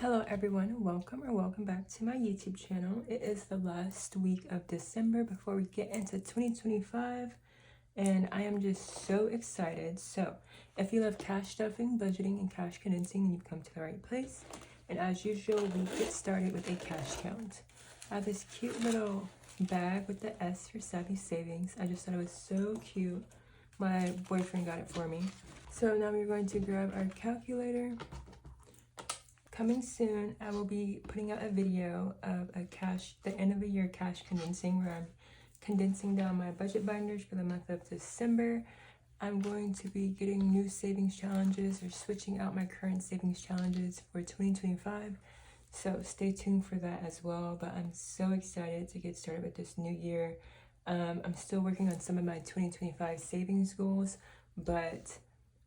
Hello everyone, welcome back to my YouTube channel. It is the last week of December before we get into 2025 and I am just so excited. So if you love cash stuffing, budgeting, and cash condensing, then you've come to the right place. And as usual, we get started with a cash count. I have this cute little bag with the S for Savvy Savings. I just thought it was so cute. My boyfriend got it for me. So now we're going to grab our calculator. Coming soon, I will be putting out a video of the end of the year cash condensing, where I'm condensing down my budget binders for the month of December. I'm going to be getting new savings challenges or switching out my current savings challenges for 2025. So stay tuned for that as well. But I'm so excited to get started with this new year. I'm still working on some of my 2025 savings goals, but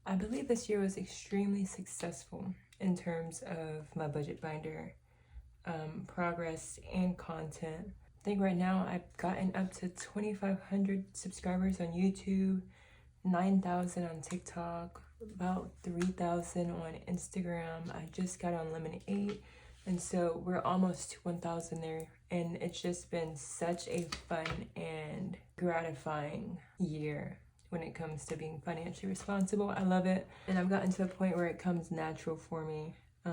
I believe this year was extremely successful in terms of my budget binder progress and content. I think right now I've gotten up to 2,500 subscribers on YouTube, 9,000 on TikTok, about 3,000 on Instagram. I just got on Lemon 8, and so we're almost to 1,000 there. And it's just been such a fun and gratifying year when it comes to being financially responsible. I love it, and I've gotten to a point where it comes natural for me. I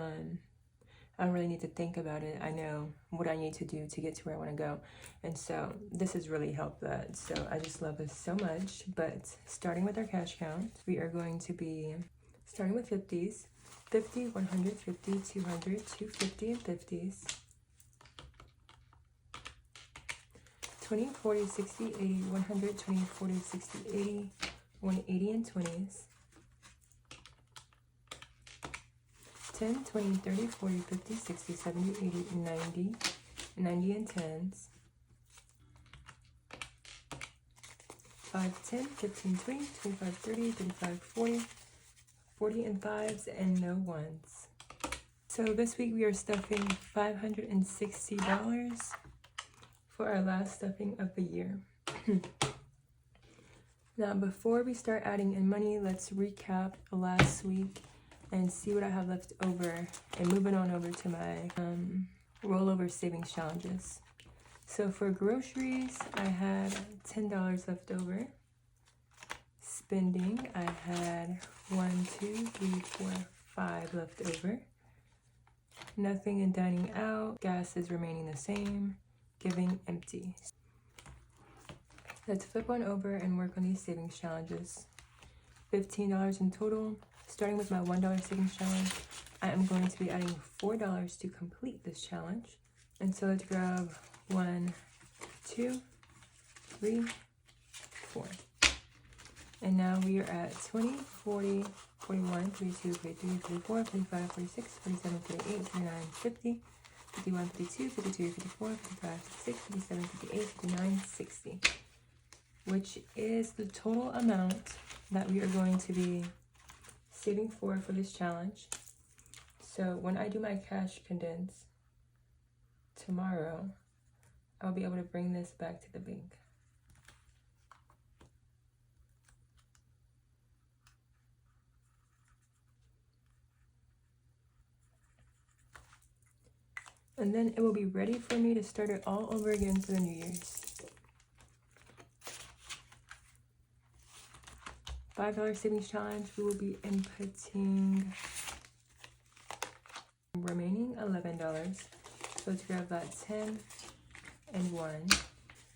don't really need to think about it. I know what I need to do to get to where I want to go, and so this has really helped that. So I just love this so much. But starting with our cash count, we are going to be starting with 50s. 50, 100, 50, 200, 250, and 50s. 20, 40, 60, 80, 100, 20, 40, 60, 80, 180 and 20s. 10, 20, 30, 40, 50, 60, 70, 80, 90, 90 and 10s. 5, 10, 15, 20, 25, 30, 35, 40, 40 and 5s, and no 1s. So this week we are stuffing $560 for our last stuffing of the year. Now, before we start adding in money, let's recap last week and see what I have left over, and moving on over to my rollover savings challenges. So for groceries, I had $10 left over. Spending, I had 1, 2, 3, 4, 5 left over. Nothing in dining out. Gas is remaining the same. Giving, empty. Let's flip on over and work on these savings challenges. $15 in total. Starting with my $1 savings challenge, I am going to be adding $4 to complete this challenge. And so let's grab 1, 2, 3, 4. And now we are at 20, 40, 41, 42, 43, 44, 45, 46, 47, 48, 49, 50. 51, 52, 53, 54, 55, 56, 57, 58, 59, 60, which is the total amount that we are going to be saving for this challenge. So when I do my cash condense tomorrow, I'll be able to bring this back to the bank. And then it will be ready for me to start it all over again for the New Year's. $5 savings challenge, we will be inputting remaining $11. So let's grab that 10 and 1.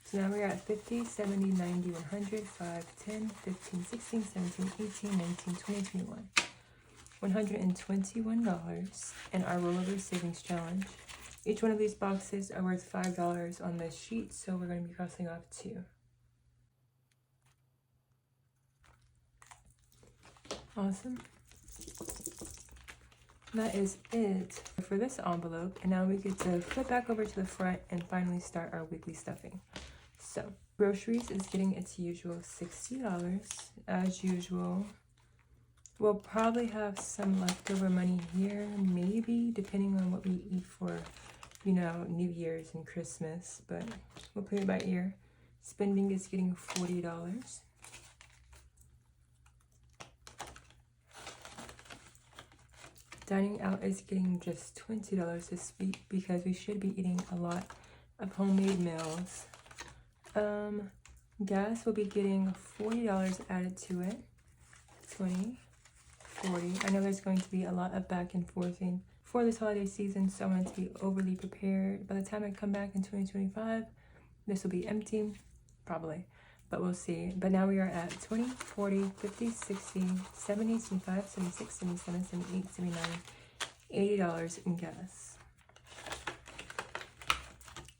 So now we're at 50, 70, 90, 100, 5, 10, 15, 16, 17, 18, 19, 20, 21. $121 in our rollover savings challenge. Each one of these boxes are worth $5 on this sheet, so we're going to be crossing off 2. Awesome. That is it for this envelope, and now we get to flip back over to the front and finally start our weekly stuffing. So groceries is getting its usual $60 as usual. We'll probably have some leftover money here, maybe, depending on what we eat for, New Year's and Christmas, but we'll play it by ear. Spending is getting $40. Dining out is getting just $20 this week because we should be eating a lot of homemade meals. Gas will be getting $40 added to it. 20, 40. I know there's going to be a lot of back and forthing for this holiday season, so I want to be overly prepared. By the time I come back in 2025, this will be empty, probably, but we'll see. But now we are at 20, 40, 50, 60, 70, 75, 76, 77, 78, 79, $80 in gas.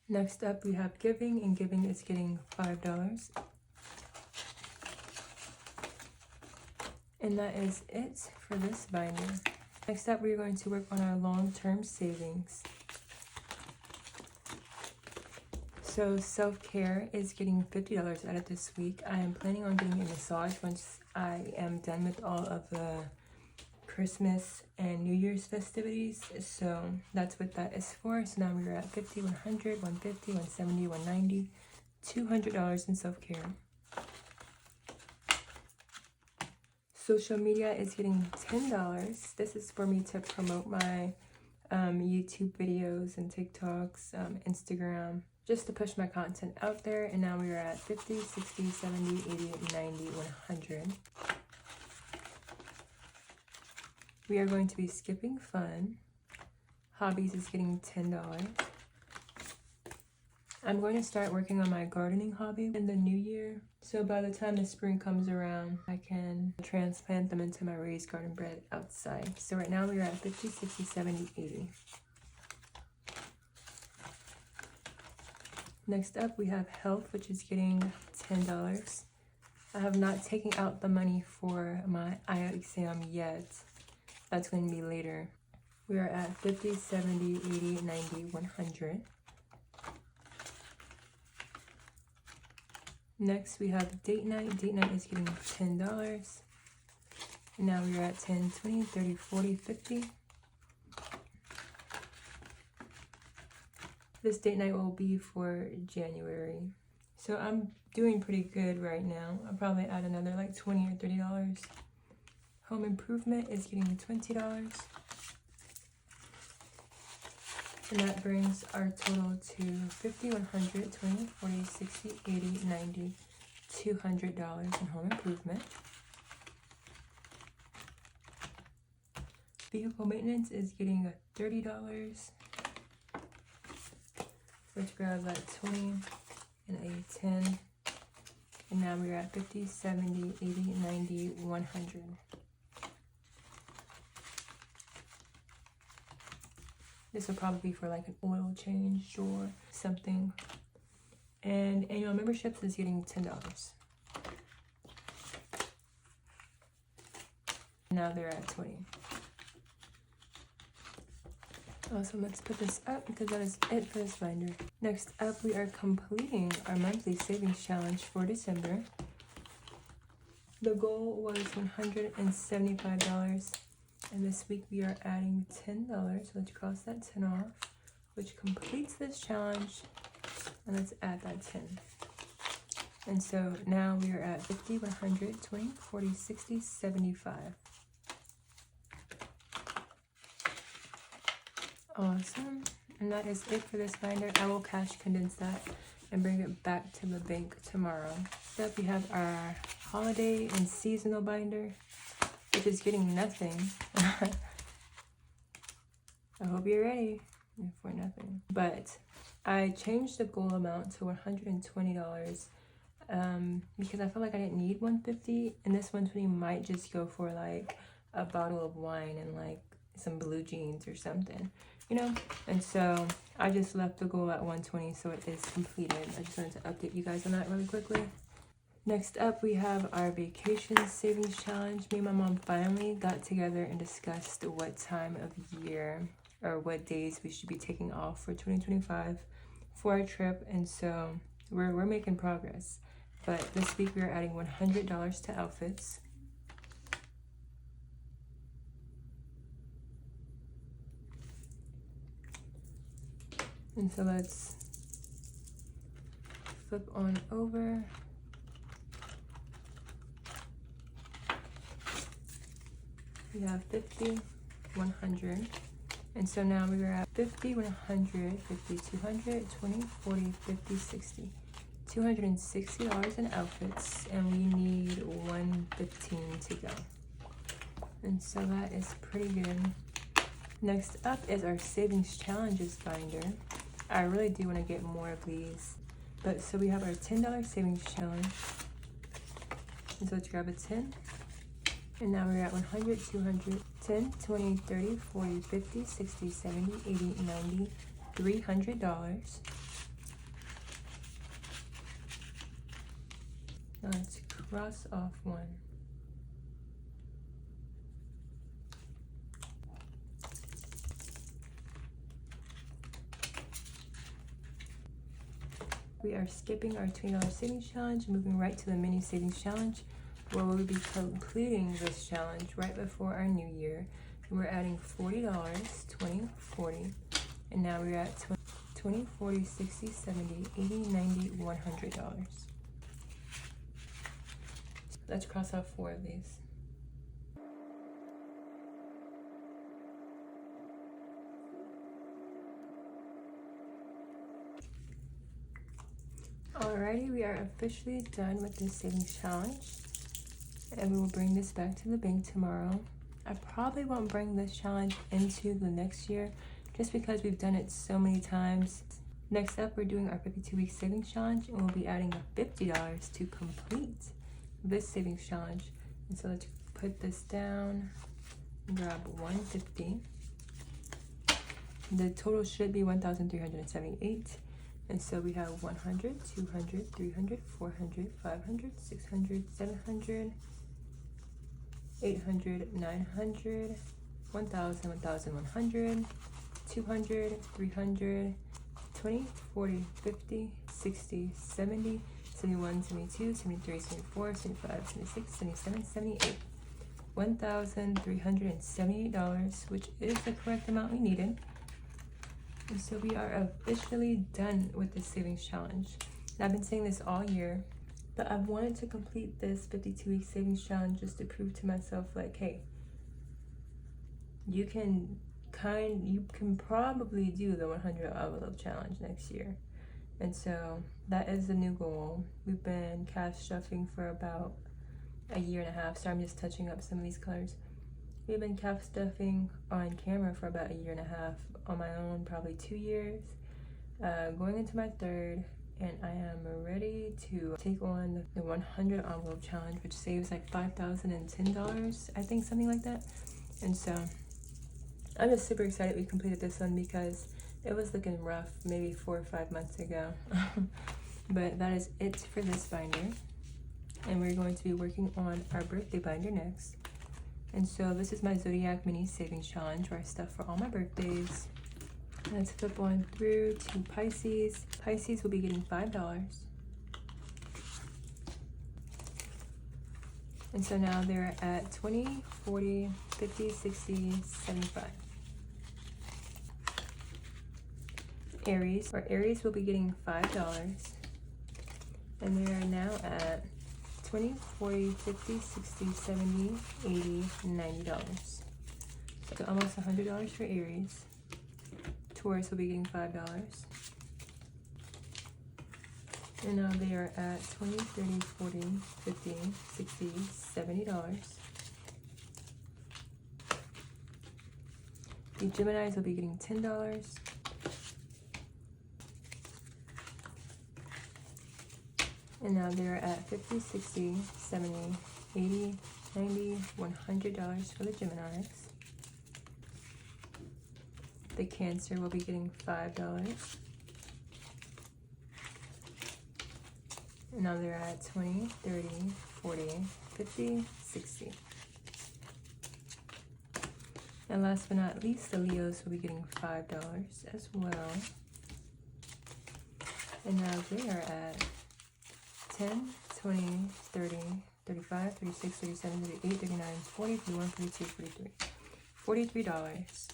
Next up, we have giving, and giving is getting $5. And that is it for this binder. Next up, we're going to work on our long-term savings. So self-care is getting $50 added this week. I am planning on getting a massage once I am done with all of the Christmas and New Year's festivities. So that's what that is for. So now we're at 50, 100, 150, 170, 190, $200 in self-care. Social media is getting $10. This is for me to promote my YouTube videos and TikToks, Instagram, just to push my content out there. And now we are at 50, 60, 70, 80, 90, 100. We are going to be skipping fun. Hobbies is getting $10. I'm going to start working on my gardening hobby in the new year. So by the time the spring comes around, I can transplant them into my raised garden bed outside. So right now we are at 50, 60, 70, 80. Next up, we have health, which is getting $10. I have not taken out the money for my eye exam yet. That's going to be later. We are at 50, 70, 80, 90, 100. Next, we have date night. Date night is getting $10. And now we are at 10, 20, 30, 40, 50. This date night will be for January. So I'm doing pretty good right now. I'll probably add another like $20 or $30. Home improvement is getting $20. And that brings our total to 50, 100, 20, 40, 60, 80, 90, $200 in home improvement. Vehicle maintenance is getting $30. Let's grab that 20 and a 10. And now we're at 50, 70, 80, 90, 100. This will probably be for like an oil change or something. And annual memberships is getting $10. Now they're at 20. Awesome, let's put this up because that is it for this binder. Next up, we are completing our monthly savings challenge for December. The goal was $175. And this week we are adding $10. So let's cross that 10 off, which completes this challenge. And let's add that 10. And so now we are at 50, 100, 20, 40, 60, 75. Awesome. And that is it for this binder. I will cash condense that and bring it back to the bank tomorrow. Next up, we have our holiday and seasonal binder, which is getting nothing. I hope you're ready for nothing. But I changed the goal amount to $120 because I felt like I didn't need $150, and this $120 might just go for like a bottle of wine and like some blue jeans or something, you know? And so I just left the goal at $120, so it is completed. I just wanted to update you guys on that really quickly. Next up, we have our vacation savings challenge. Me and my mom finally got together and discussed what time of year or what days we should be taking off for 2025 for our trip. And so we're making progress. But this week we are adding $100 to outfits. And so let's flip on over. We have 50, 100. And so now we are at 50, 100, 50, 200, 20, 40, 50, 60. $260 in outfits, and we need 115 to go. And so that is pretty good. Next up is our savings challenges binder. I really do want to get more of these. But so we have our $10 savings challenge. And so let's grab a 10. And now we're at 100, 200, 10, 20, 30, 40, 50, 60, 70, 80, 90, $300. Now let's cross off one. We are skipping our $20 savings challenge, moving right to the mini savings challenge, where we'll be completing this challenge right before our new year. And we're adding $40, 20, 40, and now we're at 20, 40, 60, 70, 80, 90, $100. Let's cross off 4 of these. Alrighty, we are officially done with this savings challenge, and we will bring this back to the bank tomorrow. I probably won't bring this challenge into the next year just because we've done it so many times. Next up, we're doing our 52-week savings challenge, and we'll be adding $50 to complete this savings challenge. And so let's put this down and grab 150. The total should be 1,378. And so we have 100, 200, 300, 400, 500, 600, 700, 800, 900, 1,000, 1,100, 200, 300, 20, 40, 50, 60, 70, 71, 72, 73, 74, 75, 76, 77, 78. $1,378, which is the correct amount we needed. And so we are officially done with this savings challenge. And I've been saying this all year, but I've wanted to complete this 52-week savings challenge just to prove to myself, like, hey, you can probably do the 100 envelope challenge next year. And so that is the new goal. We've been cash stuffing for about a year and a half. So I'm just touching up some of these colors. We've been cash stuffing on camera for about a year and a half. On my own, probably 2 years. Going into my 3rd, and I am ready to take on the 100 envelope challenge, which saves like $5,010, I think, something like that. And so I'm just super excited we completed this one because it was looking rough maybe 4 or 5 months ago. But that is it for this binder, and we're going to be working on our birthday binder next. And so this is my Zodiac mini savings challenge where I stuff for all my birthdays. Let's flip on through to Pisces. Pisces will be getting $5. And so now they're at 20, 40, 50, 60, 75. Aries will be getting $5. And they are now at 20, 40, 50, 60, 70, 80, $90. So almost $100 for Aries. Taurus will be getting $5. And now they are at 20, 30, 40, 50, 60, $70. The Geminis will be getting $10. And now they're at 50, 60, 70, 80, 90, $100 for the Geminis. The Cancer will be getting $5. And now they're at 20, 30, 40, 50, 60. And last but not least, the Leos will be getting $5 as well. And now they are at 10, 20, 30, 35, 36, 37, 38, 39, 40, 41, 42, 43. $43.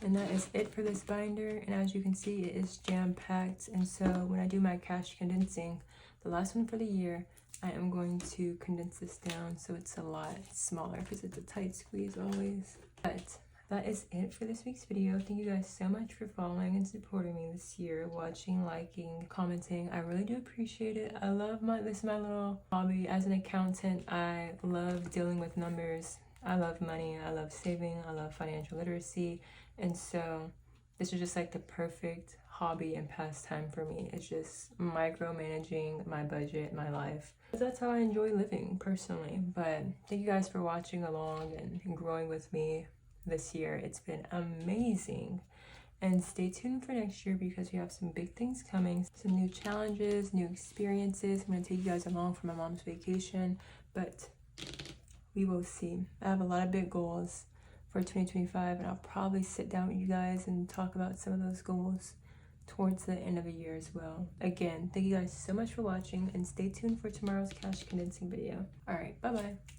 And that is it for this binder. And as you can see, it is jam-packed. And so when I do my cash condensing, the last one for the year, I am going to condense this down so it's a lot smaller because it's a tight squeeze always. But that is it for this week's video. Thank you guys so much for following and supporting me this year, watching, liking, commenting. I really do appreciate it. I love this is my little hobby. As an accountant, I love dealing with numbers. I love money. I love saving. I love financial literacy. And so this is just like the perfect hobby and pastime for me. It's just micromanaging my budget, my life. That's how I enjoy living personally. But thank you guys for watching along and growing with me this year. It's been amazing. And stay tuned for next year because we have some big things coming, some new challenges, new experiences. I'm going to take you guys along for my mom's vacation, but we will see. I have a lot of big goals for 2025, and I'll probably sit down with you guys and talk about some of those goals towards the end of the year as well. Again, thank you guys so much for watching, and stay tuned for tomorrow's cash condensing video. All right, bye-bye.